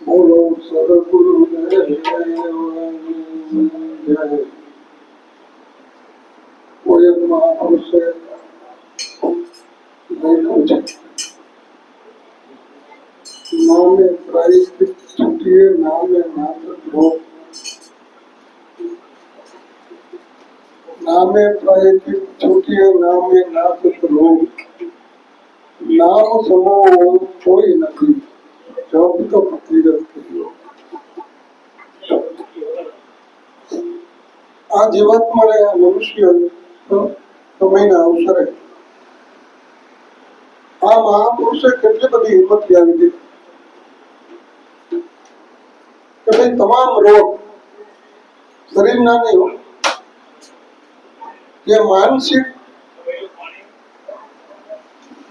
બોલો સદગુરુ જય કોઈ એક મહાપુરુષે લખ્યું છે, નામે પ્રાયશ્ચિત છૂટીએ નામે નાથ રોગ, નામે પ્રાયશ્ચિત છૂટીએ નામે નાથ રોગ, નામ સમો કોઈ નથી જપ તો તીરથ કર્યો. આ જીવાત્માને મનુષ્ય સમયના અવસરે આ મહાપુરુષે કેટલી બધી હિંમત આવી હતી કે ભાઈ તમામ રોગ શરીરના નહીં, જે માનસિક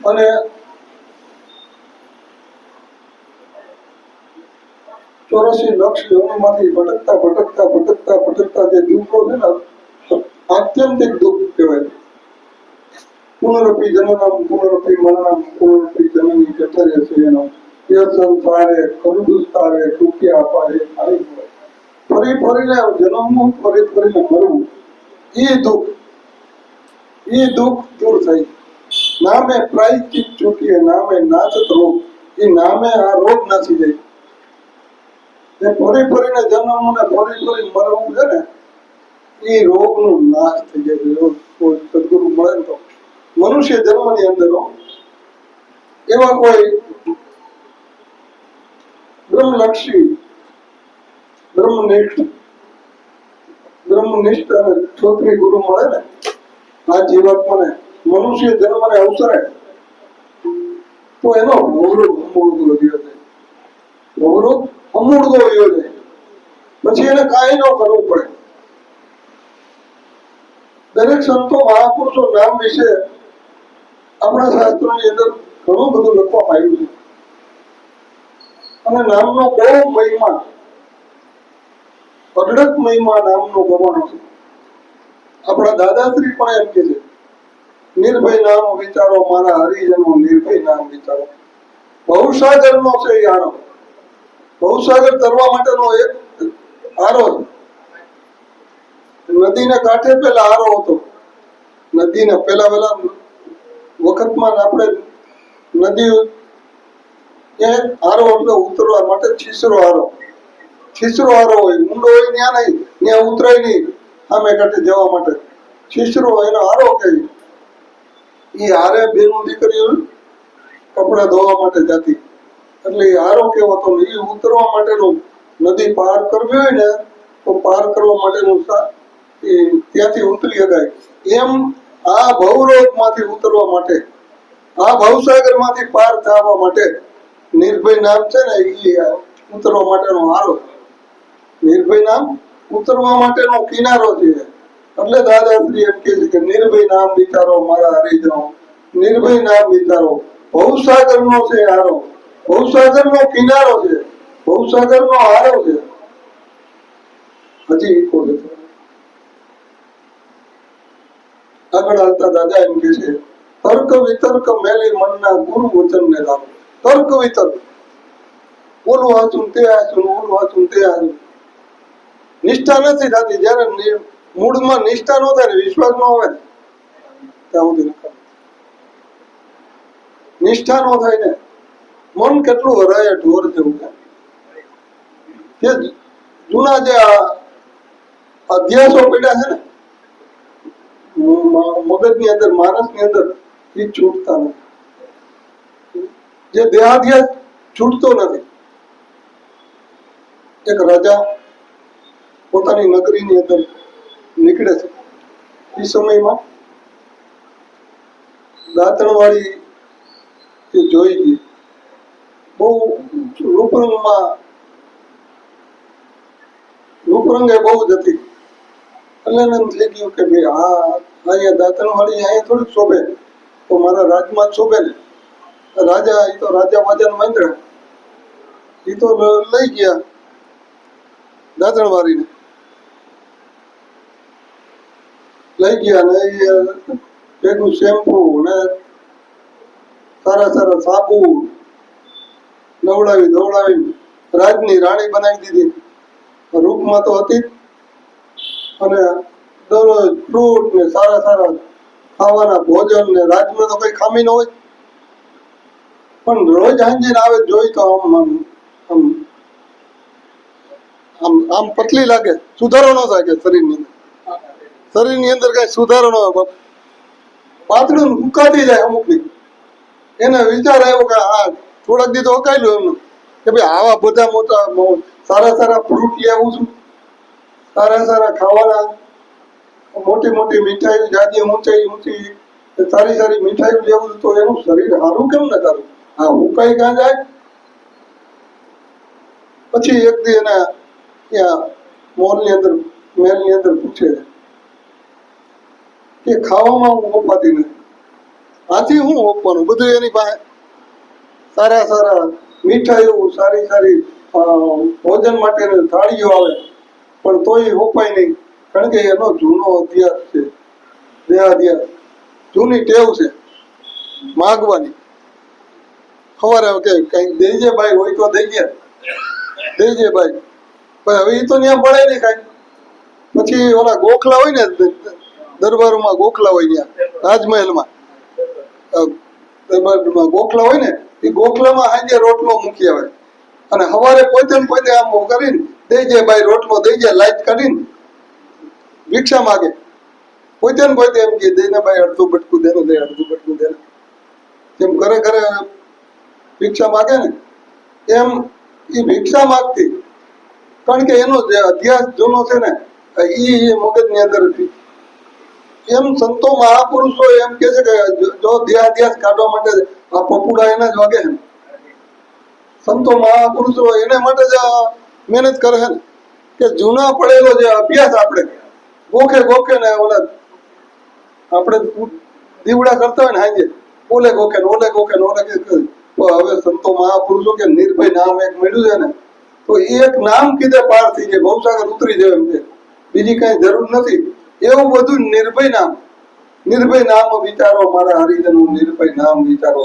અને ચોરસી લક્ષ યોનિમાંથી ભટકતા ભટકતા ભટકતા ભટકતા જે દુઃખો છે ને, આત્યંતિક દુઃખ કહેવાય. પુનરપી જનનમ પુનરપી મરણમ પુનરપી જનની જઠરે છે એનો એ સંસારે કરુદુસ્તારે ટૂંક્યા પાડે આવી હોય. ફરી ફરીને જન્મવું, ફરી ફરીને મરવું, એ દુઃખ દૂર થઈ. નામે પ્રાયશ્ચિત છૂટીએ નામે નાચત રોગ, એ નામે આ રોગ નાસી જાય. ફરી ફરીને જન્મવું ને ફરી ફરી મરવું છે ને, એ રોગનું નાશ થઈ જાય. સદગુરુ મળે ને તો મનુષ્ય જન્મની અંદર એવા કોઈ બ્રહ્મલક્ષી બ્રહ્મનિષ્ઠ અને ક્ષોત્રી ગુરુ મળે ને, આ જીવાત્માને મનુષ્ય જન્મને અવસરે તો એનો ભવરોગ અમૂળગો વયો જાય. ભવરોગ અમૂળગો વયો જાય. પછી એને કાંઈ ન કરવું પડે. દરેક સંતો મહાપુરુષો નામ વિશે આપણા શાસ્ત્રોની અંદર ઘણું બધું લખવામાં આવ્યું છે અને નામનો બહુ મહિમા, અઢળક મહિમા નામનો ગવાનો છે. આપણા દાદાશ્રી પણ એમ કે છે, નિર્ભય નામ વિચારો મારા હરિજનો, નિર્ભય નામ વિચારો. ભવસાગર નો છે એ આરો, ભવસાગર તરવા માટેનો એક આરો. નદીને કાંઠે પેલા આરો હતો. નદીને પેલા વખતમાં આપણે નદી આરો એટલે ઉતરવા માટે છીસરો આરો હોય. ઊંડો હોય ત્યાં નહીં, ત્યાં ઉતરાય નહીં. સામે કાંઠે જવા માટે છીસરો એનો આરો કહે. એ હારે બેનું દીકરીઓ કપડા ધોવા માટે જતી, એટલે એ આરો કેવો હતો. એ ઉતરવા માટેનું, નદી પાર કરવી હોય ને તો પાર કરવા માટેનું ત્યાંથી ઉતરી શકાય. એમ આ ભવરોગ માંથી ઉતરવા માટે, આ ભવસાગર માંથી પાર થવા માટે નિર્ભય નામ છે ને, એ ઉતરવા માટેનો આરો. નિર્ભય નામ ઉતરવા માટેનો કિનારો છે. એટલે દાદાશ્રી એમ કે છે કે નિર્ભય નામ વિચારો મારા હરિજનો, નિર્ભય નામ વિચારો. ભવસાગર નો છે આરો, ભવસાગર નો કિનારો છે, ભવસાગર નો આરો છે. હજી આગળ આવતા દાદા એમ કે છે, તર્ક વિતર્ક મેલી મનના ગુરુ વચન ને લાવો. તર્ક વિતર્ક, ઓલું વાંચું તે વાંચું, ઓલું વાંચું તે વાંચું. નિષ્ઠા નથી થતી. જયારે મૂળમાં નિષ્ઠા ન થાય ને, વિશ્વાસ ન હોય ત્યાં સુધી નિષ્ઠા ન થાય ને, મન કેટલું હરાય ઢોર જેવું છે. જૂના જે અધ્યાસો પડ્યા છે ને મગજની અંદર, માણસની અંદર, એ છૂટતા નથી. જે દેહાધ્યાસ છૂટતો નથી. એક રાજા પોતાની નગરીની અંદર નીકળે છે. એ સમયમાં દાંતણવાળી એ જોઈ ગઈ, બહુ રૂપરંગે બહુ જ હતી. એટલે એને એમ થઈ ગયું કે ભાઈ અહીંયા દાંતણવાળી અહીંયા થોડીક શોભે તો મારા રાજમાં જ શોભે ને. રાજા, એ તો રાજા વાજાને મંત્ર, એ તો લઈ ગયા દાંતણવાળીને, લઈ ગયા ને ભેગું શેમ્પુ ને સારા સાબુ નવડાવી ધોવડાવી રાજની રાણી બનાવી દીધી. રૂપમાં તો હતી જ. અને દરરોજ ફ્રૂટ ને સારા સારા ખાવાના ભોજન ને રાજમાં તો કઈ ખામી ન હોય. પણ રોજ સાંજે આવે જોઈ તો આમ આમ આમ આમ આમ પતલી લાગે, સુધારો ન થાય કે શરીરની અંદર કઈ સુધારો ન હોય. પાતળું ઉકાતી જાય અમુકની. એને વિચાર આવ્યો કે આ થોડાક દી તો અકાયેલું એમનું કે ભાઈ આવા બધા મોટા સારા સારા ફ્રૂટ લઈ આવું છું, સારા સારા ખાવાના, મોટી મોટી મીઠાઈ, જાજી ઊંચી સારી સારી મીઠાઈઓ લેવું છું, તો એનું શરીર સારું કેમ ન કરું? હા, ઉકાઈ ક્યાં જાય? પછી એક દી એને ત્યાં મહેલની અંદર પૂછે કે ખાવામાં હું ઓપાતી નથી, આથી હું ઓપવાનું? બધું એની પાસે સારા સારા મીઠાઈઓ, સારી સારી ભોજન માટેની થાળીઓ આવે, પણ તોય ઓપાય નહીં. કારણ કે એનો જૂનો અભ્યાસ છે, દેહાધ્યાસ, જૂની ટેવ છે માગવાની. સવારે કે કઈ દેજે ભાઈ, હોય તો દઈએ, દેજે ભાઈ. પણ હવે એ તો ત્યાં મળે નહીં કાંઈ. પછી ઓલા ગોખલા હોય ને, દરબારોમાં ગોખલા હોય, ત્યાં રાજમહેલમાં દરબારમાં ગોખલા હોય ને, એ ગોખલામાં સાંજે રોટલો મૂકી આવે. અને સવારે પોતે ને પોતે આમ કરીને દેજે ભાઈ, રોટલો દેજે, લાઈટ કાઢીને ભિક્ષા માગે. પોતે ને પોતે એમ કે દેને ભાઈ, અડધું બટકું દેને, દે અડધું બટકું દેને. જેમ ઘરે ઘરે ભિક્ષા માગે ને એમ એ ભિક્ષા માગતી. કારણ કે એનો જે અધ્યાસ જૂનો છે ને, એ મગજની અંદર હતી. એમ સંતો મહાપુરુષો એમ કે છે કે જો દેહાધ્યાસ કાઢવા માટે આ પપુડા એને જ વાગે ને, સંતો મહાપુરુષો એને માટે જ મહેનત કરે છે ને, કે જૂના પડેલો જે અભ્યાસ આપણે ગોખે ને ઓલા આપણે દીવડા કરતા હોય ને હાજે, ઓલે ગોખે ને ઓલે ગોખે ને ઓલે કે હવે સંતો મહાપુરુષો કે નિર્ભય નામ એક મળ્યું છે ને, તો એ એક નામ કીધે પાર થઈ જાય, ભવસાગર ઉતરી જાય એમ છે, બીજી કઈ જરૂર નથી. એવું બધું નિર્ભય નામ વિચારો, મારા હરિજનો નિર્ભય નામ વિચારો.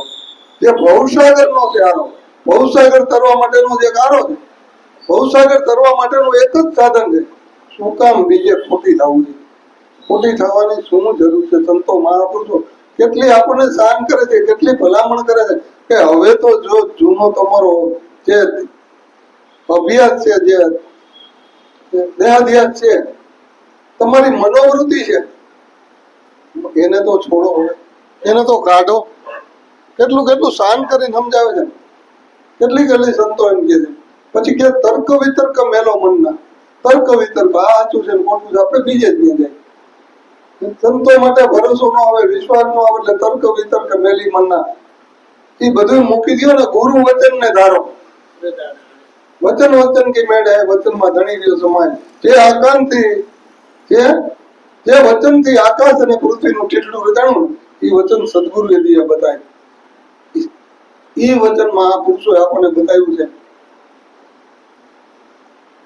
જે ભવસાગર નો છે આરો, ભવસાગર તરવા માટેનો જે આરો છે, ભવસાગર તરવા માટેનું એક જ સાધન છે. શું કામ બીજે ખોટી થવું છે? ખોટી થવાની શું જરૂર છે? સંતો મહાપુરુષો કેટલી આપણને શાન કરે છે, કેટલી ભલામણ કરે છે કે હવે તો જો જૂનો તમારો જે અભ્યાસ છે, જે દેહાધ્યાસ છે, તમારી મનોવૃત્તિ છે, એને તો છોડો, હવે એને તો કાઢો. કેટલું કેટલું શાન કરીને સમજાવે છે. કેટલી સંતો એમ કે છે. પછી કે તર્ક વિતર્ક મેલો મનના, તર્ક વિતર્ક આ સાચું છે ખોટું છે આપણે બીજે જ નહીં જાય. સંતો માટે ભરોસો ન આવે, વિશ્વાસ ન આવે, એટલે તર્ક વિતર્ક મેલી મનના. એ બધું મૂકી દો ને, ગુરુ વચન ને ધારો. વચન કી મેળ હે, વચનમાં ધણી રહ્યો સમાય. જે આકાંતથી જે વચનથી આકાશ અને પૃથ્વીનું ટીટલું રચાણું, એ વચન સદગુરુએ દિયા બતાવ્યું. એ વચન મહાપુરુષોએ આપણને બતાવ્યું છે.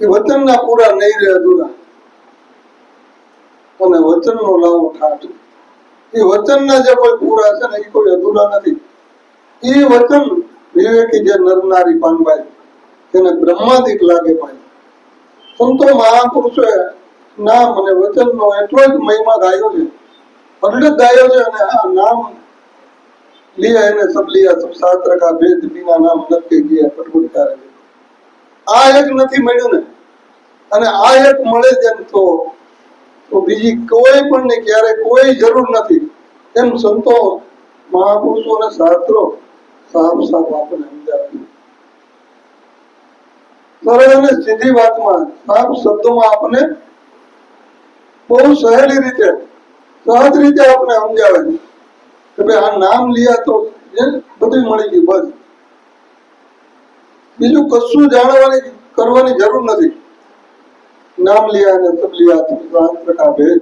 એ વચનના પૂરા નહીં રહે અધૂરા, અને વચનનો લાવો ઠાઠ. એ વચનના જે કોઈ પૂરા છે ને, એ કોઈ અધૂરા નથી. એ વચન વિવેકી જે નરનારી પાનભાઈ, તેને બ્રહ્માદિક લાગે ભાઈ. સંતો મહાપુરુષોએ નામ અને વચનનો એટલો જ મહિમા ગાયો છે, એટલે જ ગાયો છે. અને આ નામ लिया है सब लिया सब शास्त्र का भेद बिना नाम नक्की किया कटकुट કરે. આ એક નથી મળ્યું ને, અને આ એક મળે જેમ તો બીજી કોઈ પણ ને ક્યારે કોઈ જરૂર નથી. એમ સંતો મહાપુરુષો અને શાસ્ત્રો સાફ સાફ આપણને સમજાવે. સરળ અને સીધી વાતમાં, સાફ શબ્દોમાં આપણને બહુ સહેલી રીતે, સહજ રીતે આપણને સમજાવે છે કે ભાઈ આ નામ લીયા તો બધું મળી ગયું, બસ બીજું કશું જાણવાની કરવાની જરૂર નથી. નામ लिया અને સબ लिया શાસ્ત્ર કા ભેદ,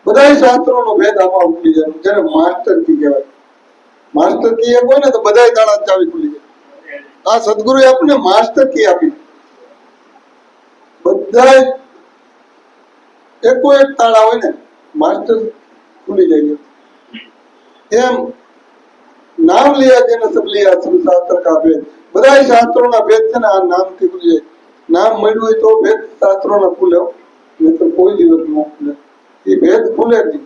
બધા શાસ્ત્રોનો ભેદ આમાં ઉકલી જાય. જેને માસ્ટર કી કહેવાય, માસ્ટર કી એક હોય ને તો બધા તાળા ચાવી ખુલી જાય. આ સદગુરુએ આપણને માસ્ટર કી આપી, બધા એકો એક તાળા હોય ને, માસ્ટર ખુલી જાય. એમ નામ लिया જેને સબ लिया सब शास्त्र का भेद, બધા શાસ્ત્રોના ભેદ છે ને આ નામથી ખુલી જાય. નામ મળ્યું હોય તો ભેદ શાસ્ત્રોના ખુલે, નહીં તો કોઈ દિવસ ન ખુલે. એ ભેદ ખુલે નહીં.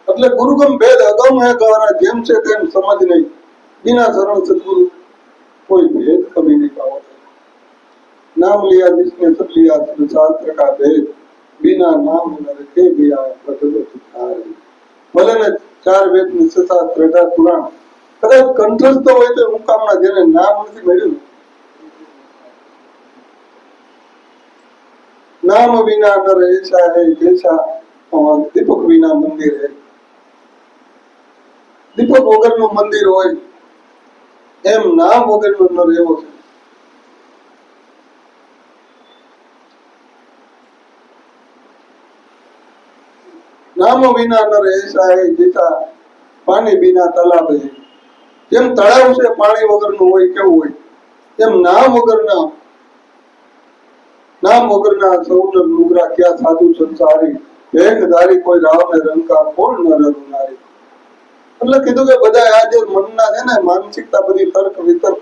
એટલે ગુરુગમ ભેદ અગમ હે ગહરા, જેમ છે તેમ સમજ નહીં. बिना शरण सदगुरु कोई भेद कभी नहीं पाओ. नाम लिया जिसने सब लिया शास्त्र का भेद, बिना नाम न रखे गया प्रगट थारे. भले ने 4 वेद ને શાસ્ત્ર 18 પુરાણ કદાચ કંઠસ્થ હોય તો હું કામના, જેને નામ નથી મળ્યું. नाम बिना नर ऐसा है जैसा दीपक बिना मंदिर है. दीपक वगरનું મંદિર હોય એમ નામ વગરનો નર એવો છે. नाम बिना नर ऐसा है जैसा पानी बिना तालाब है. જેમ તળાવ છે પાણી વગરનું હોય કેવું હોય, એમ નામ વગરના સૌને નુગરા ક્યાં સાધુ સંસારી, ભેખધારી કોઈ રાવ ને રંકા કોણ નર નારી. એટલે કીધું કે બધા આ જે મનના છે ને માનસિકતા બધી તર્ક વિતર્ક,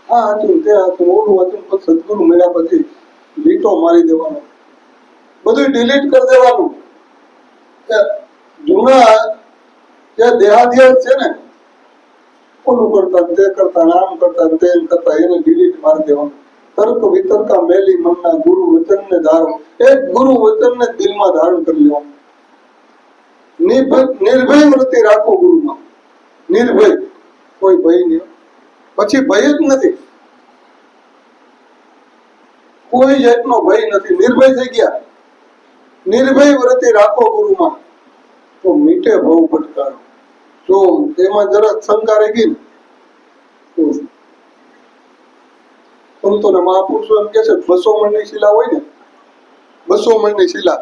આ હતું તે હતું ઓલું હતું, પછી સદગુરુ મળ્યા પછી લીટો મારી દેવાનો, બધું ડિલીટ કરી દેવાનું. જૂના જે દેહાધ્યાસ છે ને, ઓલું કરતા તે કરતા આમ કરતા તેમ કરતા એને ડિલીટ મારી દેવાનું. તર્ક વિતર્કા મેલી મનના ગુરુ વચન ને ધારો, એક ગુરુ વચન ને દિલમાં ધારણ કરી લેવાનું. નિર્ભય વૃત્તિ રાખો ગુરુમાં, નિર્ભય, કોઈ ભય નહીં. પછી ભય જ નથી, કોઈ જાતનો ભય નથી, નિર્ભય થઈ ગયા. નિર્ભય વૃત્તિ રાખો ગુરુમાં તો મીટે ભવ પડકારો. જો એમાં જરા શંકા રહી ગઈ ને, સંતોને મહાપુરુષો એમ કે છે 200 મણની શિલા હોય ને, 200 મણની શિલા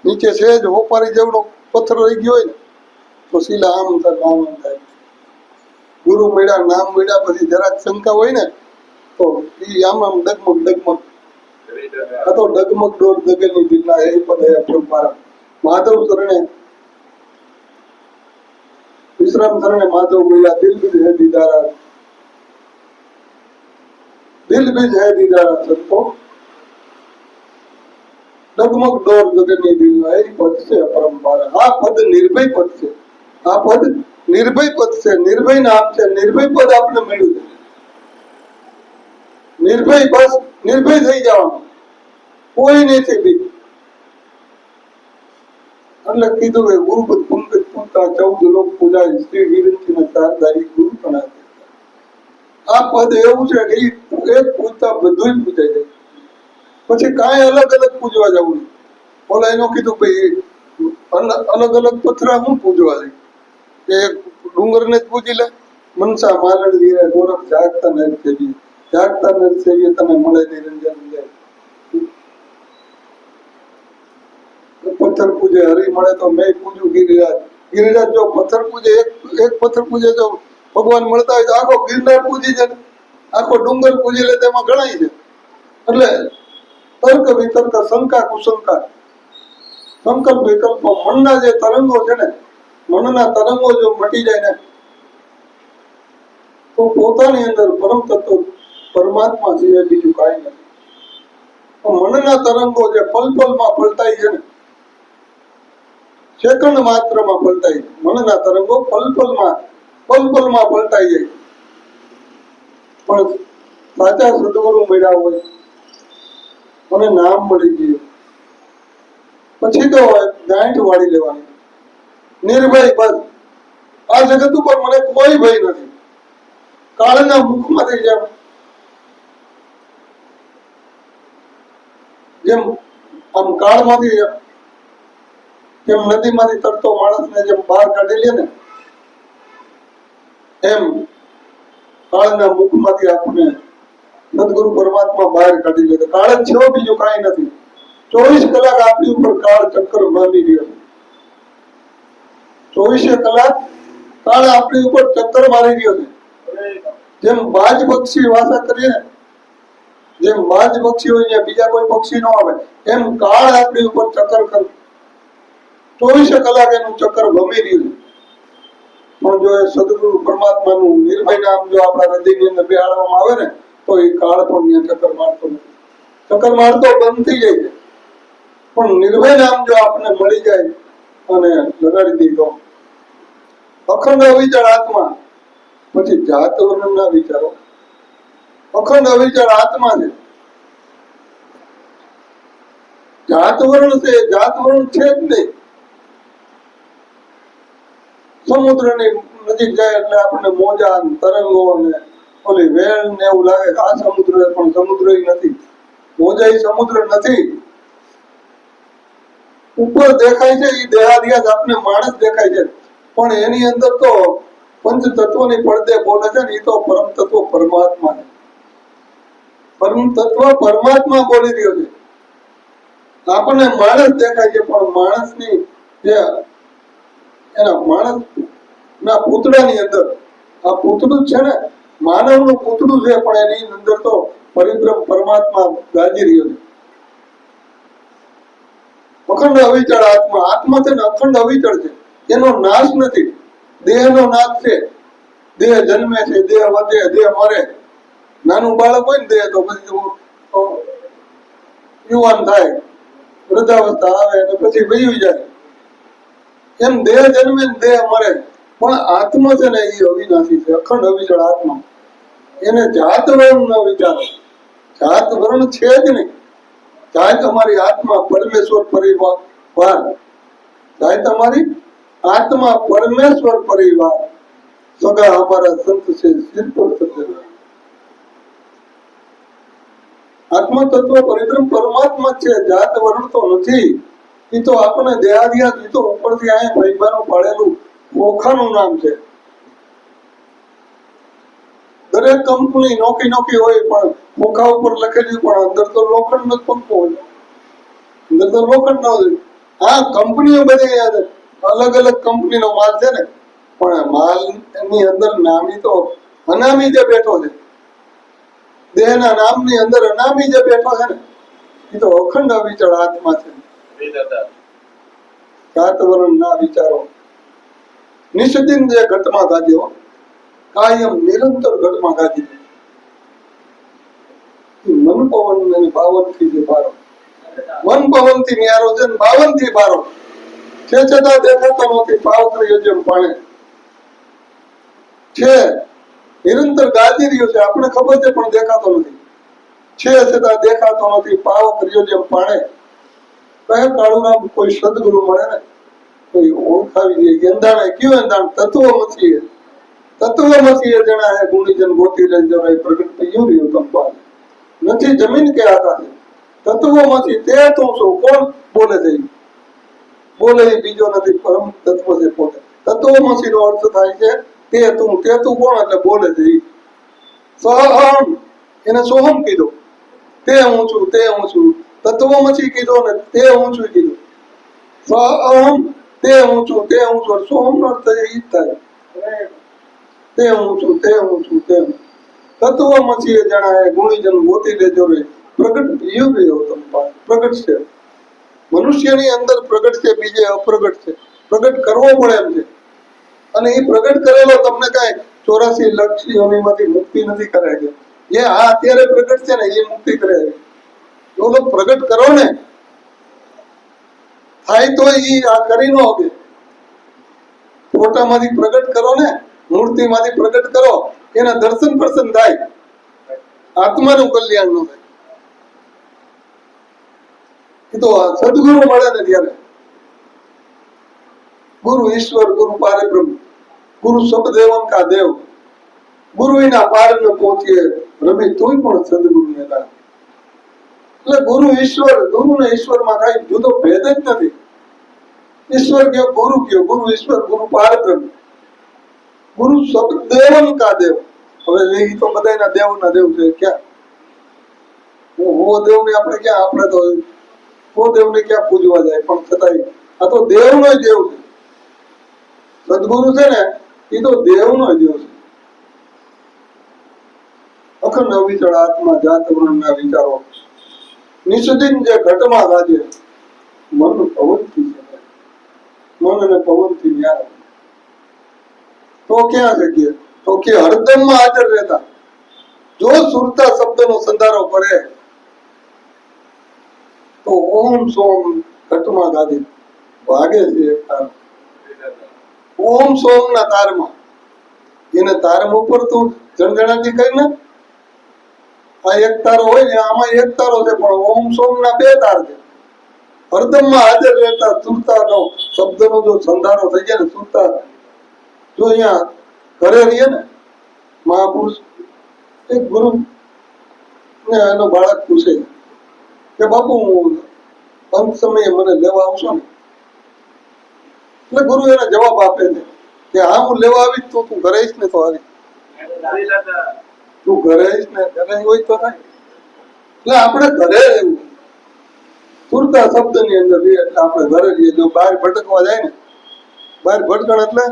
નીચે સહેજ હોપારી જેવડો પથ્થર રહી ગયો હોય ને, તો શિલા આમ થાય આમ થાય. ગુરુ મળ્યા, નામ મળ્યા પછી જરાક શંકા હોય ને, તો એ આમ આમ ડગમગ ડગમગ, આ તો ડગમગ ડોર દગેલી દિલના એ પદ હે અપરંપારા. માધવ શરણે વિશ્રામ શરણે માધવ મળ્યા, દિલ બીજ હે દીદારા, દિલ બીજ હે દીદારા સંતો. ડગમગ ડોર જગતની દિલના એ પદ છે અપરંપારા. આ પદ નિર્ભય પદ છે, આ પદ નિર્ભય પદ છે, નિર્ભય નામ છે. નિર્ભય પદ આપણે મળ્યું છે. નિર્ભય, બસ નિર્ભય થઈ જવાનું, કોઈ નથી બીક. એટલે કીધું કે ગુરુપદ પંકજ પૂરતા 14 લોક પૂજાય, શ્રી વિરંચી ચારદારી ગુરુ ગણાય. આ પદ એવું છે કે એક પૂજતા બધું જ પૂજાઈ જાય. પછી કાંઈ અલગ અલગ પૂજવા જવું. ઓલા એનો કીધું ભાઈ અલગ અલગ પથરા હું પૂજવા જાય, કે એક ડુંગર ને જ પૂજી લે. મનસા માલણ ધીરે ગોરખ જાગતા નર સેવી, જાગતા નર સેવી તને મળે નિરંજન લે. પથ્થર પૂજે હરી મળે તો મેં પૂજ્યું ગિરિરાજ. ગિરિરાજ જો પથ્થર પૂજે, એક પથ્થર પૂજે, જો ભગવાન મળતા હોય તો આખો ગિરનાર પૂજી છે, આખો ડુંગર પૂજી લે, તેમાં ગણાય છે. એટલે તર્ક વિતર્ક, શંકા કુશંકા, સંકલ્પ વિકલ્પ, મનના જે તરંગો છે ને, મનના તરંગો જો મટી જાય ને, તો પોતાની અંદર પરમ તત્વ પરમાત્મા સિવાય બીજું કાંઈ નથી. મનના તરંગો જે પલ પલમાં પલટાય છે ને, સેકન્ડ માત્રમાં પલટાય, મનના તરંગો પલ પલમાં પલટાઈ જાય. પણ સાચા સદગુરુ મળ્યા હોય અને નામ મળી ગયું પછી તો ગાંઠ વાળી લેવાની, નિર્ભય. બસ આ જગત ઉપર મને કોઈ ભય નથી. કાળના મુખમાંથી જેમ આમ કાળમાંથી જેમ નદીમાંથી તરતો માણસને જેમ બહાર કાઢી લે ને, એમ કાળના મુખમાંથી આપણે સદગુરુ પરમાત્મા બહાર કાઢી લે. કાળ જ છે, બીજું કાંઈ નથી. 24 કલાક આપણી ઉપર કાળ ચક્કર ભમી રહ્યો છે. 24 કલાક કાળ આપણી ઉપર ચક્કર મારી રહ્યો છે. જેમ બાજ પક્ષી વાસા કરીએ ને, જેમ બાજ પક્ષી હોય ને બીજા કોઈ પક્ષી ન આવે, એમ કાળ આપણી ઉપર ચક્કર કરે. 24 કલાક એનું ચક્કર ભમી રહ્યું છે. પણ જો એ સદગુરુ પરમાત્માનું નિર્ભય નામ જો આપણા હૃદયની અંદર બેહાડવામાં આવે ને તો એ કાળ પણ ત્યાં ચક્કર મારતો નથી. ચક્કર મારતો બંધ થઈ જાય છે, પણ નિર્ભય નામ જો આપણને મળી જાય અને લગાડી દીધો અખંડ અવિચળ આત્મા, પછી જાત વર્ણ ના વિચારો. અખંડ અવિચળ આત્મા છે, જાત વર્ણ છે, જાત વર્ણ છે જ નહીં. સમુદ્રની નજીક જાય એટલે આપણને મોજા તરંગો ને ઓલી વેલ ને એવું લાગે કે આ સમુદ્ર, પણ સમુદ્ર નથી. મોજા એ સમુદ્ર નથી. ઉપર દેખાય છે એ દેહાદ્યાસ આપને માણસ દેખાય છે, પણ એની અંદર તો પંચ તત્વની પડદે બોલે છે ને એ તો પરમ તત્વ પરમાત્મા છે. પરમ તત્વ પરમાત્મા બોલી રહ્યો છે. આપણને માણસ દેખાય છે, પણ માણસની જે એના માણસ ના પૂતળાની અંદર આ પૂતળું છે ને, માનવનું પૂતળું છે, પણ એની અંદર તો પરિબ્રહ્મ પરમાત્મા ગાજી રહ્યો છે. અખંડ અવિચળ આત્મા, આત્મા છે ને અખંડ અવિચળ છે, એનો નાશ નથી. દેહનો નાશ છે, દેહ જન્મે છે, દેહ વધે, દેહ મરે. નાનું બાળક હોય ને દેહ તો પછી યુવાન થાય, વૃદ્ધાવસ્થા આવે અને પછી વહી જાય. એમ દેહ જન્મે ને દેહ મરે, પણ આત્મા છે ને એ અવિનાશી છે, અખંડ અવિચળ આત્મા. એને જાત વર્ણ ન વિચારો. જાત વર્ણ છે જ નહીં. ચાહે તમારી આત્મા પરમેશ્વર પરિવાર, ચાહે તમારી આત્મા પરમેશ્વર પરિવાર, સગા અમારા સંત છે સિર પર સજ્જન. આત્મા તત્વ પરિબ્રહ્મ પરમાત્મા છે, જાત વર્ણ તો નથી. એ તો આપણને દેહાદ્યાસ, એ તો ઉપરથી અહીંયા ભાઈબાનું પાડેલું ઓખાનું નામ છે. દરેક કંપની નોખી નોખી હોય, પણ ખોખા ઉપર લખેલી, પણ અંદર તો લોખંડ નો પંખો હોય, અંદર તો લોખંડ નો હોય. આ કંપનીઓ બધી અલગ અલગ કંપનીનો માલ છે ને, પણ માલ ની અંદર નામી તો અનામી જે બેઠો છે, દેહના નામની અંદર અનામી જે બેઠો છે ને, એ તો અખંડ અવિચળ આત્મા છે. જાત વર્ણ ના વિચારો. નિષ્દિન જે ઘટમાં ગાજ્યો, કાયમ નિરંતર ઘટમાં ગાજી. મન પવન અને બાવન થી જે બારો, મન પવન થી ન્યારો છે, 52 થી બારો છે, છતાં દેખાતો નથી. પાવત્રીય જેમ પાણે છે, નિરંતર ગાજી રહ્યો છે. આપણે ખબર છે પણ દેખાતો નથી. છે છતાં દેખાતો નથી. પાવત્રીય જેમ પાણે. કયા કાળુનામ કોઈ સદગુરુ મળે ને, કોઈ ઓળખાવી દે. એંધાણે કયું એંધાણ? તત્વમસી. તત્વમસી જણા હે ગુણીજન ગોતી લે જરા પ્રગટ થયું રહ્યું કંપાલ. નથી જમીન કે આકાશ, તત્વોમાંથી તે તું છું. કોણ બોલે છે? બોલે એ બીજો નથી, પરમ તત્વ છે પોતે. તત્વોમાંથી નો અર્થ થાય છે તે તું. તે તું કોણ? એટલે બોલે છે. સહમ, એને સોહમ કીધું. તે હું છું, તે હું છું. તત્વોમાંથી કીધો ને તે હું છું કીધું. સહમ, તે હું છું, તે હું છું. સોહમ નો અર્થ એ જ થાય. તે હું છું, તે હું છું, તે હું. તત્વમસી જણાય ગુણીજન ગોતી લેજો રે પ્રગટ થયું રહ્યો તમ. પ્રગટ છે મનુષ્યની અંદર, પ્રગટ છે, બીજે અપ્રગટ છે. પ્રગટ કરવો પડે એમ છે. અને એ પ્રગટ કરેલો તમને કઈ 84 લક્ષ યોનિમાંથી મુક્તિ નથી કરે છે. જે આ અત્યારે પ્રગટ છે ને એ મુક્તિ કરે છે. જો પ્રગટ કરો ને થાય તો એ આ કરી નો હવે. ફોટામાંથી પ્રગટ કરો ને, મૂર્તિમાંથી પ્રગટ કરો, એના દર્શન પ્રસન્ન થાય, આત્માનું કલ્યાણ નું થાય. એ તો સદગુરુ મળે ને ત્યારે. ગુરુ ઈશ્વર, ગુરુ પારબ્રહ્મ, ગુરુ સબદેવમ કા દેવ, ગુરુ એના પાર ન પહોંચીએ રવિ તોય પણ સદગુરુ ને લાગે. એટલે ગુરુ ઈશ્વર, ગુરુ ને ઈશ્વર માં કઈ જુદો ભેદ જ નથી. ઈશ્વર કયો, ગુરુ કયો, ગુરુ ઈશ્વર, ગુરુ પારબ્રહ્મ, ગુરુ સબદેવમ કા દેવ. હવે એ તો બધાના દેવ ના દેવ છે. ક્યાં હો દેવ ને આપણે ક્યાં, આપણે તો હો દેવ ને ક્યાં પૂજવા જાય, પણ છતાંય આ તો દેવ નો દેવ છે. સદગુરુ છે ને એ તો દેવ નો દેવ છે. અખંડ અવિચળ આત્મા, જાત વર્ણ ના વિચારો. નિષ્દિન જે ઘટમાં ગાજે, મન પવન થી, મન અને પવન થી ન્યારો. ક્યાં જગ્યા? તો કે હરદમમાં હાજર રહેતા. જો સુરતા શબ્દનો સંધારો કરે તો ઓમ સોમ ઘટમાં ગાદી વાગે છે એક તાર. ઓમ સોમ ના તારમાં એને તારમ ઉપર તું જણજણાતી કરી ને. આ એક તારો હોય ને આમાં એક તારો છે પણ ઓમ સોમ ના બે તાર છે. હરદમમાં હાજર રહેતા સુરતાનો શબ્દનો જો સંધારો થઈ જાય ને સુરતા જો અહીંયા ઘરે રહીએ ને મહાપુરુષ એક ગુરુ ને એનો બાળક પૂછે કે બાપુ હું અંત સમયે મને લેવા આવશો ને? એટલે ગુરુ એને જવાબ આપે છે કે હા હું લેવા આવીશ તો તું ઘરે આવીશ ને તો આવી. તું ઘરે આવીશ ને ઘરે હોય તો થાય. એટલે આપણે ઘરે રહેવું સુરતા શબ્દ ની અંદર રહીએ એટલે આપણે ઘરે રહીએ. જો બહાર ભટકવા જાય ને બહાર ભટકણ એટલે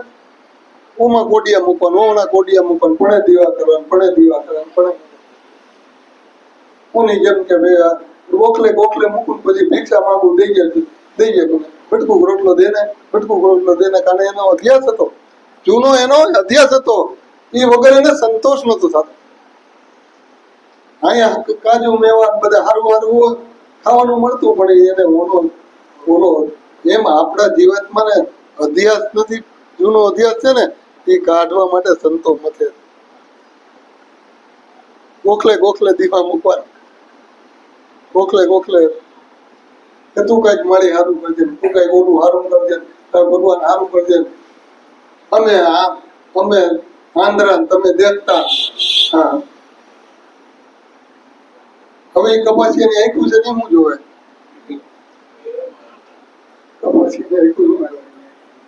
ઓમાં કોડિયા મૂકવાનું ઓના કોડિયા મૂકવાનું પડે દીવા કરવાનું પડે દીવા કરવાનું પડે કોની જેમ કે ભાઈ ગોખલે ગોખલે મૂકું પછી ભિક્ષા માંગુ દઈ જાય ભટકું રોટલો દેને ભટકું રોટલો દેને. કારણ એનો અભ્યાસ હતો જૂનો એનો અભ્યાસ હતો એ વગર એને સંતોષ નતો થતો. અહીંયા કાજુ મેવા બધા હારું હારું ખાવાનું મળતું પણ એને ઓલો એમ આપણા જીવનમાં ને અભ્યાસ નથી. જૂનો અભ્યાસ છે ને એ કાઢવા માટે સંતો મથે ગોખલે ગોખલે દીવા મૂકવા ગોખલે ગોખલે કે તું કઈક મારી હારું કરજે તું કઈક ઓલું હારું કરજે ભગવાન હારું કરજે. અમે આંધ્રા તમે દેખતા. હા હવે એ કપાસી ને આંખ્યું છે ને હું જોવે કપાસી ને આંખ્યું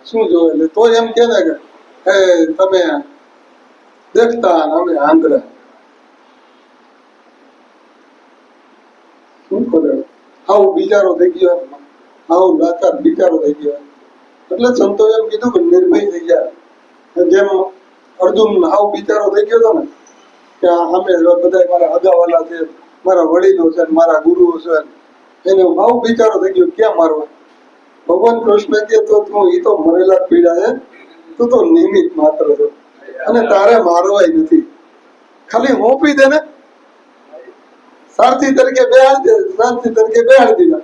શું જોવે એટલે તો એમ કે ને કે તમે દેખતા અમે આંધ્રા. શું કરે આવું બિચારો થઈ ગયો આવું લાચાર બિચારો થઈ ગયો. એટલે સંતો એમ કીધું કે નિર્ભય થઈ ગયા. જેમ અર્જુન હાવ બિચારો થઈ ગયો હતો ને કે અમે બધા મારા હગાવાલા છે મારા વડીલો છે મારા ગુરુઓ છે એને હાવ બિચારો થઈ ગયો ક્યાં મારવા. ભગવાન કૃષ્ણ કે તો તું એ તો મરેલા પીડા છે તું તો નિમિત્ત માત્ર છો અને તારે મારવાય નથી ખાલી હોપી દે ને સારથી તરીકે બેહાડી દીધા.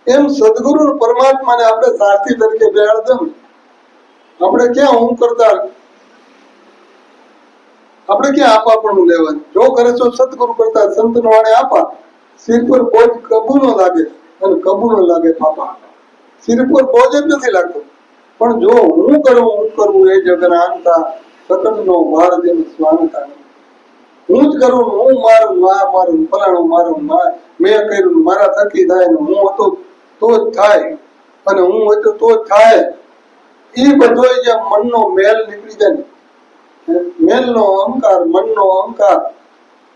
એમ સદગુરુ પરમાત્માને આપણે સારથી તરીકે બેહાડ દે. આપણે ક્યાં હું કરતા આપણે ક્યાં આપા પણ લેવાનું. જો કરે છો સદગુરુ કરતા સંત નો વાણે આપા સિર પર બોજ કબૂ નો લાગે અને કબૂ નો લાગે પાપા. સિર પર બોજ જ નથી લાગતો પણ જો હું કરવું એ જગના અંતા સકટ નો ભાર જેમ સ્વાંતા. હું જ કરું હું મારું ફલાણું મારું મેં કર્યું મારા થકી થાય ને હું હતો તો જ થાય અને હું હતો તો જ થાય. એ બધો જે મનનો મેલ નીકળી જાય ને મેલનો અહંકાર મનનો અહંકાર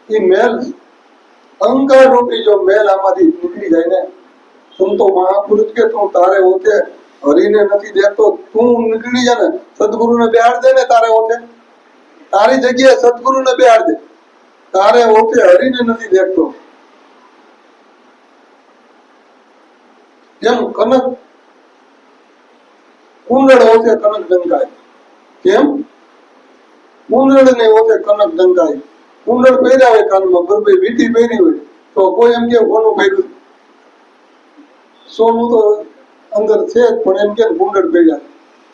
એ મેલ અહંકાર રૂપી જો મેલ આમાંથી નીકળી જાય ને સંતો મહાપુરુષ કે તું તારે હોતે હરીને નથી દેખતો તું નીકળી જાય ને સદગુરુને બેહાડ દે ને તારે હોતે તારી જગ્યાએ સદગુરુને બેહાડ દે તારે હોતે હરીને નથી દેખતો. જેમ કનક કુંડળ હોતે કનક ડંકાય કેમ કુંડળ ને હોતે કનક ડંકાય. કુંડળ પહેર્યા હોય કાનમાં બરોબર વીટી પહેરી હોય તો કોઈ એમ કે કોનું પહેર્યું સોનું તો અંદર છે જ પણ એમ કે કુંડળ પહેર્યા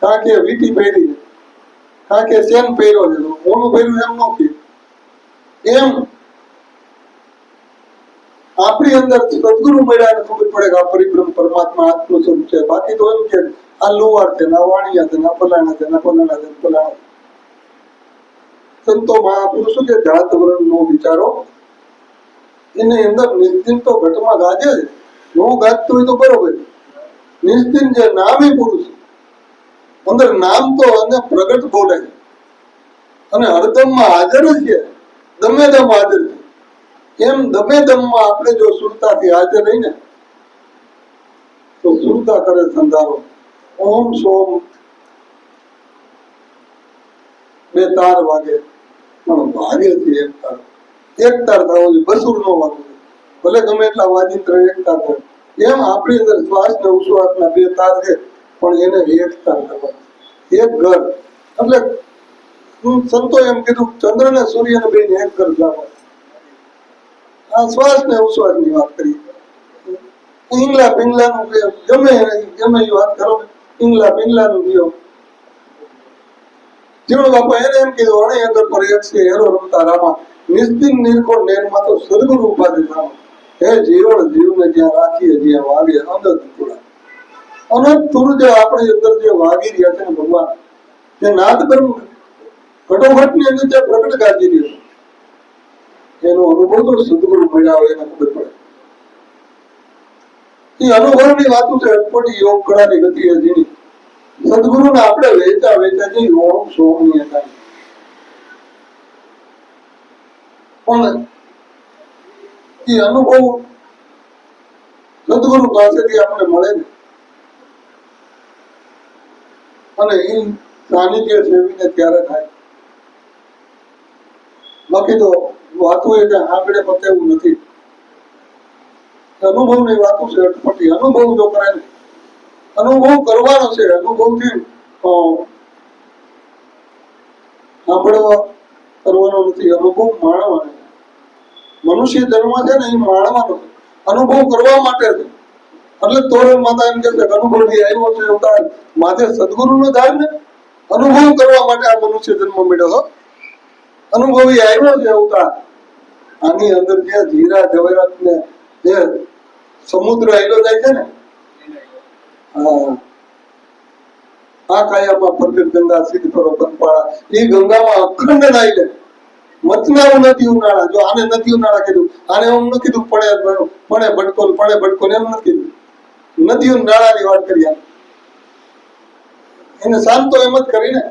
કારણ કે વીટી પહેરી છે કારણ કે ચેન પહેર્યો છે કોનું પહેર્યું એમ ન કે. એમ આપણી અંદર સદગુરુ મળ્યા ખબર પડે કે આ પરિબ્રહ્મ પરમાત્મા આત્મ સ્વરૂપ છે. બાકી તો એમ કે આ લુવાર છે ના વાણિયા છે ના ફલાણા છે ના ફલાણા છે ફલાણા. સંતો મહાપુરુષો કે જાત વર્ણ નો વિચારો એની અંદર નિશ્ચિંત તો ઘટમાં ગાજે છે. નો ગાજતું હોય તો બરોબર. નિશ્ચિંત જે નામી પુરુષ અંદર નામ તો અને પ્રગટ બોલે છે અને હરદમમાં હાજર જ છે દમે દમ હાજર છે. એમ દમે દમમાં આપણે જો સુરતાથી હાજર રહીને તો સુરતા કરે સંધારો. ઓમ સોમ બે તાર વાગે પણ વાગે છે એક તાર થવો જોઈએ બસુર નો વાગવું ભલે ગમે એટલા વાજિંત્ર એક તાર થાય. એમ આપણી અંદર શ્વાસ ને ઉશ્વાસ ના બે તાર છે પણ એને એક તાર થવા એક ઘર એટલે સંતો એમ કીધું ચંદ્ર ને સૂર્ય ને બે એક કરજો. આ શ્વાસ ને ઉશ્વાસ ની વાત કરી. ઈંગલા પિંગલા નું ગમે ગમે એ વાત કરો, ઈંગલા પિંગલા નું ગયો. જીવણ બાપા એને એમ કીધું અણી અંદર પર એક છે હેરો રમતા રામા, નિસ્તિન નિર્કોણ નેરમાં તો સદગુરુ ઉપાધિ રામા. હે જીવણ જીવને જ્યાં રાખીએ જ્યાં વાગે અંદર થોડા અનંત તુર જે આપણી અંદર જે વાગી રહ્યા છે ને ભગવાન, જે નાદ બ્રહ્મ ઘટોઘટ ની અંદર જે પ્રગટ ગાજી રહ્યો એનો અનુભવ તો સદગુરુ મળ્યા હોય એને ખબર પડે. એ અનુભવની વાતો છે. અટપટી યોગ કળાની ગતિ ઝીણી સદગુરુને આપણે વેચા વેચા જઈ ઓમ સોમની હતા. પણ એ અનુભવ સદગુરુ પાસેથી આપણે મળે ને અને એ સાનિધ્ય સેવીને ત્યારે થાય. બાકી તો વાતો એ કે આંગળે પતે એવું નથી. અનુભવની વાતો છે. અટપટી અનુભવ જો કરે ને, અનુભવ કરવાનો છે. અનુભવથી સાંભળવા કરવાનો નથી, અનુભવ માણવાનો. મનુષ્ય જન્મ છે ને એ માણવાનો છે, અનુભવ કરવા માટે છે. એટલે તોરણ માતા એમ કે છે અનુભવી આવ્યો છે અવતાર માથે સદગુરુ નો ધાર ને અનુભવ કરવા માટે આ મનુષ્ય જન્મ મળ્યો. અનુભવી આવ્યો છે અવતાર. આની અંદર જે જીરા જવેરાત ને જે સમુદ્ર આવેલો જાય છે ને, આ કાયામાં પ્રગટ ગંગા સિદ્ધ કરો પંપાળા, એ ગંગામાં અખંડ નાઈ લે. મતનાવું નથી ઉનાળા. જો આને નથી ઉનાળા કીધું, આને એમ ન કીધું પડે ભટકો એમ નથી કીધું. નદીઓ નાળાની વાત કરી. એને શાંતો એમ જ કરીને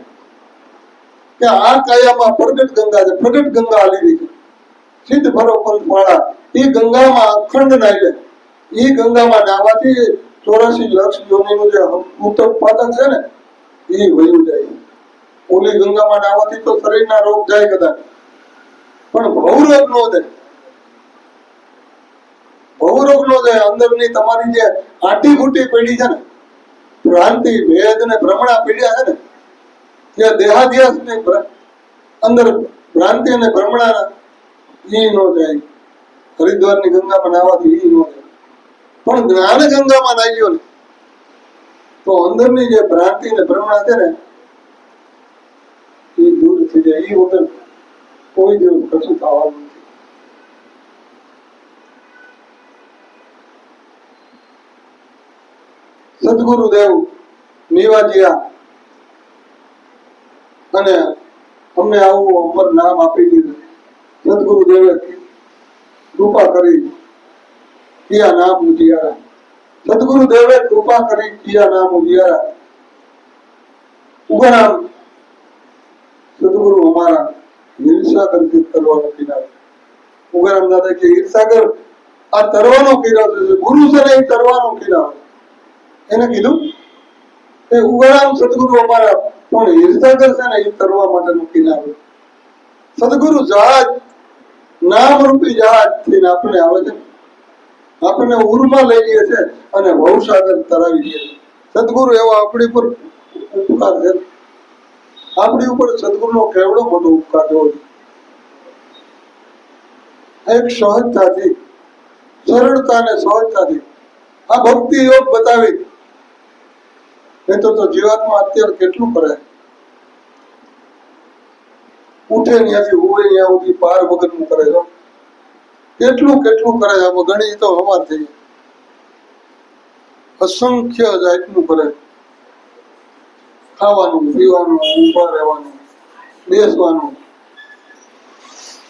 કે આ કાયામાં પ્રગટ ગંગા છે. પ્રગટ ગંગા હાલી રહી છે. સિદ્ધ ભરો પંપાળા, એ ગંગામાં અખંડ નાઈ લે. એ ગંગામાં નાહવાથી 84 લક્ષ યોનિનું જે ઉત્પાદન છે ને એ વયું જાય. ઓલી ગંગામાં નાહવાથી તો શરીરના રોગ જાય કદાચ, પણ ભવરોગ નો જાય. ભવરોગ નો જાય. અંદરની તમારી જે આટી ફૂટી પડી છે ને, ભ્રાંતિ ભેદ ને ભ્રમણા પીડ્યા છે ને, જે દેહાધ્યાસ ની અંદર ભ્રાંતિ અને ભ્રમણા ઈ નો જાય. હરિદ્વારની ગંગામાં નાહવાથી ઈ નો જાય. પણ જ્ઞાન ગંગામાં નાહી ગયો ને તો અંદરની જે ભ્રાંતિ ને ભ્રમણા છે ને એ દૂર થઈ જાય. એ વગર કોઈ દિવસ કશું થવાનું નથી. સદગુરુદેવ નિવાજિયા અને અમને આવું અમર નામ આપી દીધું. સદગુરુદેવે કૃપા કરી કિયા નામ ઉજિયારા. સદગુરુદેવે કૃપા કરી કિયા નામ ઉજિયારા. ઉગરામ સદગુરુ અમારા હિરસાગર થી તરવાનો કિનારો. ઉગરામ દાદા કે હિરસાગર આ તરવાનો કિનારો છે. ગુરુ છે ને એ તરવાનો કિનારો. એને કીધું કે ઉગરામ સદગુરુ અમારા પણ હિરસાગર છે ને એ તરવા માટેનો કિનારો. સદગુરુ જહાજ નામ રૂપી જહાજ થઈને આપણે આવે છે, આપણને ઉરમાં લઈ જઈએ છે અને ભવસાગર તરાવી દે છે. સદગુરુ એવો આપણી પર ઉપકાર છે. આપણી ઉપર સદગુરુનો કેવડો મોટો ઉપકાર થયો છે. એક સહજતાથી, સરળતા અને સહજતાથી આ ભક્તિ યોગ બતાવી. નહીં તો જીવાત્મા અત્યારે કેટલું કરે, ઉઠે ત્યાંથી ઉવે ત્યાં સુધી પાર વગરનું કરે છે. કેટલું કેટલું કરે. આમાં ગણી તો હવાર થઈ અસંખ્ય જાતનું કરે. ખાવાનું, પીવાનું, ઊભા રહેવાનું, બેસવાનું,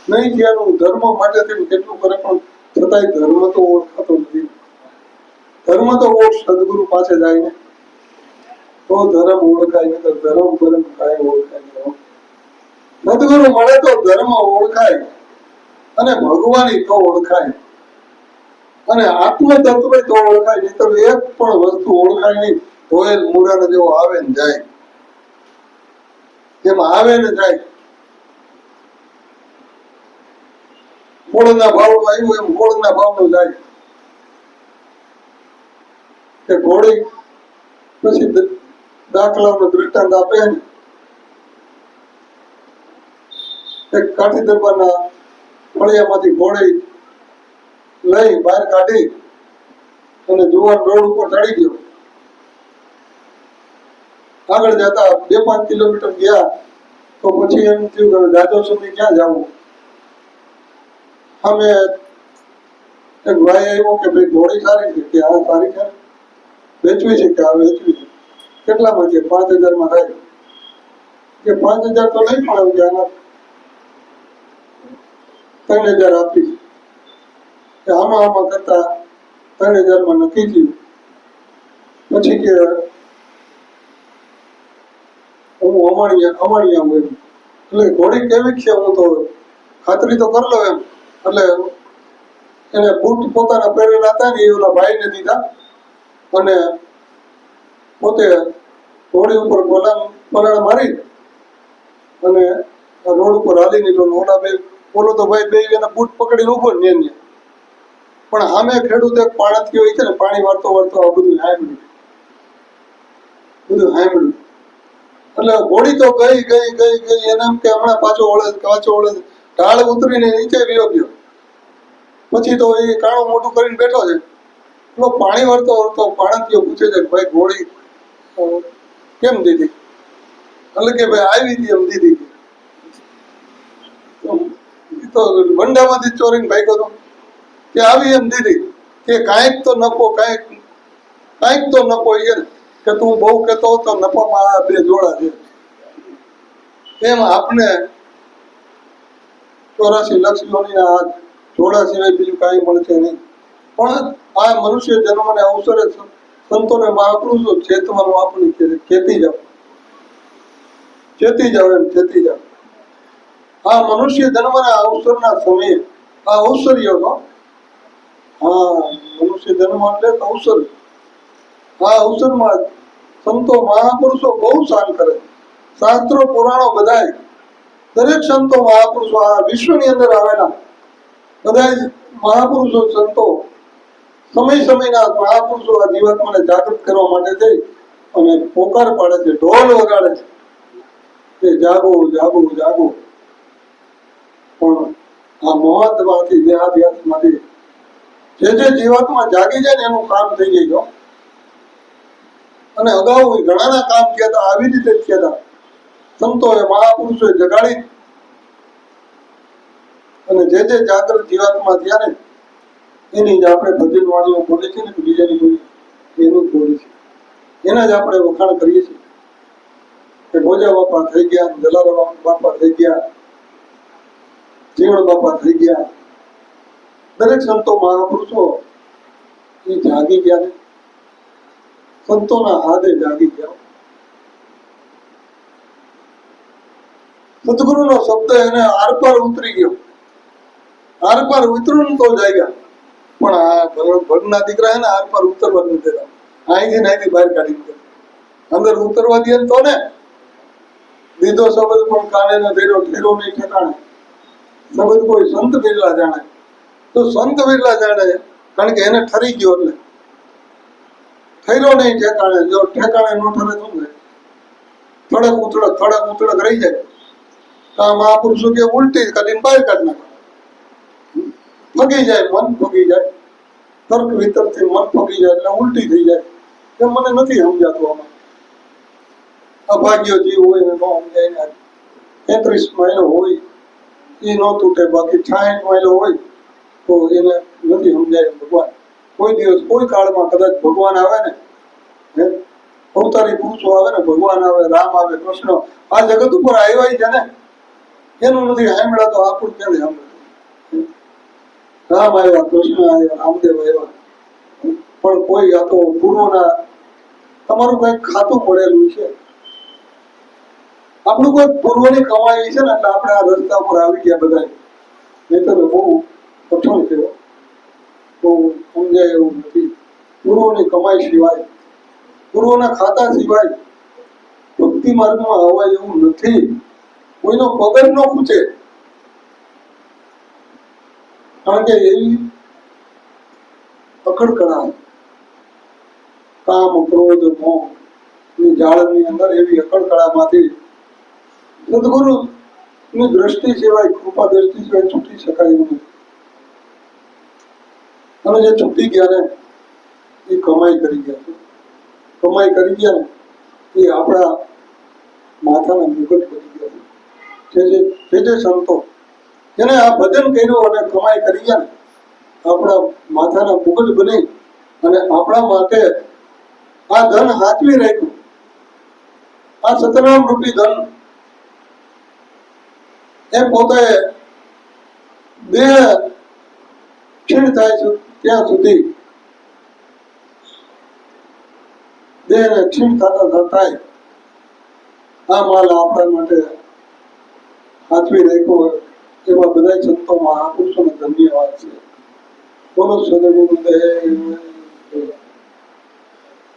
નહીં ત્યાંનું ધર્મ માટે કેટલું કરે. પણ છતાંય ધર્મ તો ઓળખાતો નથી. ધર્મ તો સદગુરુ પાસે જાય ને તો ધર્મ ઓળખાય, નહીં તો ધર્મ પરમ કાંઈ ઓળખાય નહીં. સદગુરુ મળે તો ધર્મ ઓળખાય અને ભગવાની તો ઓળખાય અને આત્મ તત્વ તો ઓળખાય. નહીં તો એક પણ વસ્તુ ઓળખાય નહીં. ધોયેલ મૂળાને જેવો આવે ને જાય, એમ આવે ને જાય. ગોળના ભાવનું આવ્યું એમ ગોળના ભાવનું જાય. કે ઘોડી પછી દાખલાનો દૃષ્ટાંત આપે ને એક કાઠી દરબારના ફળિયામાંથી ઘોડી લઈ બહાર કાઢી અને જુવાન રોડ ઉપર ચડી ગયો. આગળ જતા 2-5 કિલોમીટર ગયા તો પછી એમ થયું કે જાજો સુધી ક્યાં જવું. અમે એક ભાઈ આવ્યો કે ભાઈ ઘોડી સારી છે કે આ સારી છે, વેચવી છે કે આ વેચવી છે, કેટલામાં છે? 5000 થાય કે 5000 તો નહીં પણ આવી જાય, 3000 આપી કે આમાં કરતા 3000 નક્કી થયું. પછી કે હું અમાણિયા હું એમ, એટલે ઘોડી કેવી છે હું તો ખાતરી તો કરી લો એમ. એટલે એને બૂટ પોતાના પહેરેલા હતા ને એ ઓલા ભાઈને દીધા અને પોતે ઘોડી ઉપર પલાણ મારી અને રોડ ઉપર હાલી નીકળ્યો. ઓલા બે બોલો તો ભાઈ બે એના બૂટ પકડીને ઉભો ને પણ સામે ખેડૂત એક પાણથી હોય છે ને, પાણી વાળતો આ બધું સાંભળ્યું. એટલે ઘોડી તો ગઈ એને એમ કે હમણાં પાછો ઓળે ઢાળ ઉતરીને નીચે વિયો ગયો. પછી તો એ કાણું મોટું કરીને બેઠો છે. પેલો પાણી વાળતો પાણથીઓ પૂછે છે ભાઈ ઘોડી કેમ દીધી? એટલે કે ભાઈ આવી હતી એમ દીધી. તો વંડામાંથી ચોરીને ભાગ્યો હતો કે આવી એમ દીધી કે કાંઈક તો નફો એ કે તું બહુ કહેતો હતો નફામાં આ 2 જોડા છે. એમ આપણે 84 લાખ યોનીના આ જોડા સિવાય બીજું કાંઈ મળશે નહીં. પણ આ મનુષ્ય જન્મને અવસરે સંતોને મહાપુરુષો ચેતવાનું આપણી ચેતી જાવ એમ ચેતી જાવ. આ મનુષ્ય જન્મના અવસરના સમયે આ અવસર્યોનો મનુષ્ય જન્મ એટલે અવસર. આ અવસરમાં સંતો મહાપુરુષો બહુ સાન કરે. શાસ્ત્રો પુરાણો બધાય દરેક સંતો મહાપુરુષો આ વિશ્વની અંદર આવેલા બધા મહાપુરુષો સંતો સમયના મહાપુરુષો આ જીવાત્માને જાગૃત કરવા માટે જઈ અને પોકાર પાડે છે, ઢોલ વગાડે છે કે જાગો જાગો જાગો. પણ આ મોહમાંથી દેહાધ્યાસમાંથી જે જીવાત્મા જાગી જાય ને એનું કામ થઈ જાય. અને અગાઉ ઘણાના કામ થયા હતા, આવી રીતે જ થયા હતા. સંતોએ મહાપુરુષોએ જગાડી અને જે જાગૃત જીવાત્મા થયા ને એની જ આપણે ભજન વાણીઓ બોલે છે ને બીજાની બોલી એનું જ બોલે છે, એના જ આપણે વખાણ કરીએ છીએ કે ગોજા બાપા થઈ ગયા, જલારામ બાપા થઈ ગયા, જીવણ બાપા થઈ ગયા. દરેક સંતો મહાપુરુષો એ જાગી ગયા ને સંતોના હાથે જાગી ગયા. સદગુરુનો શબ્દ એને આરપાર ઉતરી ગયો. આરપાર ઉતરું તો જાગ્યા. પણ આ ભગના દીકરા એને આરપાર ઉતરવા નથી દેતા. અહીંથી બહાર કાઢી દીધા. અંદર ઉતરવા દે તો ને દીધો શબ્દ પણ કાને ન ધીરો ઠેરો નહીં ઠેકાણે. શબ્દ કોઈ સંત બિરલા જાણે. તો સંત બિરલા જાણે કારણ કે એને ઠરી ગયો એટલે ઠેરો નહીં ઠેકાણે. જો ઠેકાણે ન ઠરે શું થાય? થડક ઉથડક રહી જાય. આ મહાપુરુષો કે ઉલટી કાઢીને બહાર કાઢી નાખે. ફગી જાય, મન ફગી જાય. તર્ક વિતર્કથી મન ફગી જાય એટલે ઉલટી થઈ જાય. એ મને નથી સમજાતું. આમાં અભાગ્ય જીવ હોય એને ન સમજાય. 33 માઇલો હોય એ ન તૂટે, બાકી 66 માઇલો હોય તો એને નથી સમજાય. ભગવાન કોઈ દિવસ કોઈ કાળમાં કદાચ ભગવાન આવે ને, અવતારી પુરુષો આવે ને, ભગવાન આવે, રામ આવે, કૃષ્ણ આ જગત ઉપર આવ્યા છે ને એનું નથી સાંભળ્યા તો આપણું ક્યારે સાંભળ્યું? રામ આવ્યા, કૃષ્ણ આવ્યા, રામદેવ આવ્યા, પણ કોઈ આ તો પૂર્વના તમારું કઈક ખાતું પડેલું છે. આપણું કોઈ પૂર્વની કમાઈ છે ને એટલે આપણે આ રસ્તા પર આવી ગયા બધા. નહીં તો બહુ કઠણ છે, બહુ સમજાય એવું નથી. પૂર્વની કમાઈ સિવાય, પૂર્વના ખાતા સિવાય ભક્તિ માર્ગમાં અવાય એવું નથી. કોઈનો પગજ ન પૂછે, કારણ કે એવી અકડકડા કામ ક્રોધ મોહ ની જાળની અંદર એવી અકડકડામાંથી સદગુરુ ની દ્રષ્ટિ સિવાય, કૃપા દ્રષ્ટિ સિવાય છૂટી શકાય એવું નથી. અને જે છૂટી ગયા ને એ કમાઈ કરી ગયા છે. કમાઈ કરી ગયા ને એ આપણા માથાના મુગટ બની ગયા છે. જે સંતો જેને આ ભજન કર્યું અને કમાઈ કરી ગયા ને આપણા માથાના મુગટ બની અને આપણા માટે આ ધન હાચવી રાખ્યું. આ સતનામ રૂપી ધન એ પોતે દેહ ક્ષીણ થાય છે ત્યાં સુધી દેહને ક્ષીણ થતા થતા આ માલ આપણા માટે હાથવી રાખ્યો હોય એવા બધા સંતો મહાપુરુષોને ધન્યવાદ છે. બોલો સદગુરુદેવ.